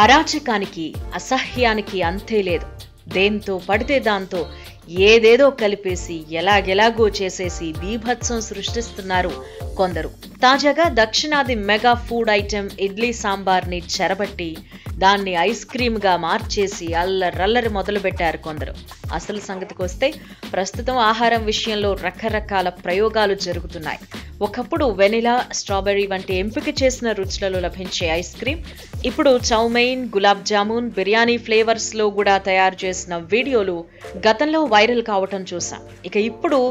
అరాచకానికి అసహ్యానికి అంతే లేదు. దేంతో పడితే దాంతో ఏదేదో కలిపేసి ఎలాగెలాగో చేసేసి బీభత్సం సృష్టిస్తున్నారు కొందరు. తాజాగా దక్షిణాది మెగా ఫుడ్ ఐటెం ఇడ్లీ సాంబార్ని చెరబట్టి దాన్ని ఐస్ క్రీమ్గా మార్చేసి అల్లరల్లరి మొదలుపెట్టారు కొందరు. అసలు సంగతికొస్తే ప్రస్తుతం ఆహారం విషయంలో రకరకాల ప్రయోగాలు జరుగుతున్నాయి. ఒకప్పుడు వెనిలా, స్ట్రాబెర్రీ వంటి ఎంపిక చేసిన రుచులలో లభించే ఐస్ క్రీమ్ ఇప్పుడు చౌమెయిన్, గులాబ్ జామున్, బిర్యానీ ఫ్లేవర్స్ లో కూడా తయారు చేసిన వీడియోలు గతంలో వైరల్ కావటం చూసాం. ఇక ఇప్పుడు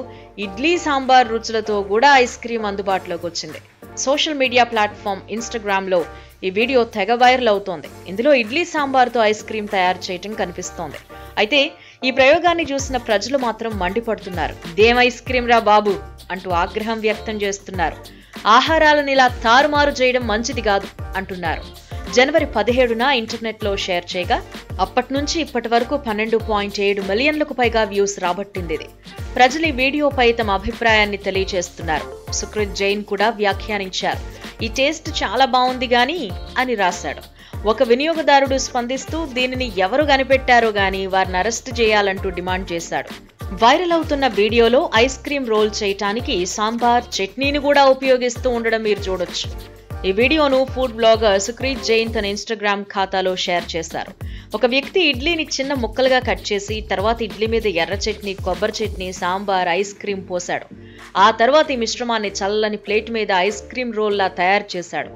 ఇడ్లీ సాంబార్ రుచులతో కూడా ఐస్ క్రీమ్ అందుబాటులోకి వచ్చింది. సోషల్ మీడియా ప్లాట్ఫామ్ ఇన్స్టాగ్రామ్ లో ఈ వీడియో తెగ వైరల్ అవుతోంది. ఇందులో ఇడ్లీ సాంబార్తో ఐస్ క్రీమ్ తయారు చేయటం కనిపిస్తోంది. అయితే ఈ ప్రయోగాన్ని చూసిన ప్రజలు మాత్రం మండిపడుతున్నారు. ఇదేం ఐస్ క్రీమ్ రా బాబు అంటూ ఆగ్రహం వ్యక్తం చేస్తున్నారు. ఆహారాలను ఇలా తారుమారు చేయడం మంచిది కాదు అంటున్నారు. జనవరి 17న ఇంటర్నెట్లో షేర్ చేయగా అప్పటి నుంచి ఇప్పటి వరకు 12.7 మిలియన్లకు పైగా వ్యూస్ రాబట్టింది. ప్రజలు ఈ వీడియోపై తమ అభిప్రాయాన్ని తెలియజేస్తున్నారు. సుకృత్ జైన్ కూడా వ్యాఖ్యానించారు. ఈ టేస్ట్ చాలా బాగుంది గాని అని రాశాడు. ఒక వినియోగదారుడు స్పందిస్తూ దీనిని ఎవరు కనిపెట్టారో గాని వారిని అరెస్టు చేయాలంటూ డిమాండ్ చేశాడు. వైరల్ అవుతున్న వీడియోలో ఐస్ క్రీమ్ రోల్ చేయటానికి సాంబార్ చట్నీని కూడా ఉపయోగిస్తూ ఉండడం మీరు చూడొచ్చు. ఈ వీడియోను ఫుడ్ బ్లాగర్ సుకృత్ జైన్ తన ఇన్స్టాగ్రామ్ ఖాతాలో షేర్ చేశారు. ఒక వ్యక్తి ఇడ్లీని చిన్న ముక్కలుగా కట్ చేసి తర్వాత ఇడ్లీ మీద ఎర్ర చట్నీ, కొబ్బరి చట్నీ, సాంబార్, ఐస్ క్రీమ్ పోశాడు. ఆ తర్వాత ఈ మిశ్రమాన్ని చల్లని ప్లేట్ మీద ఐస్ క్రీమ్ రోల్లా తయారు చేశాడు.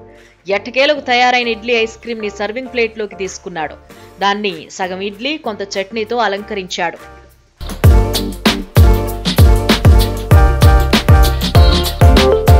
ఎట్టకేలకు తయారైన ఇడ్లీ ఐస్ క్రీమ్ ని సర్వింగ్ ప్లేట్లోకి తీసుకున్నాడు. దాన్ని సగం ఇడ్లీ, కొంత చట్నీతో అలంకరించాడు.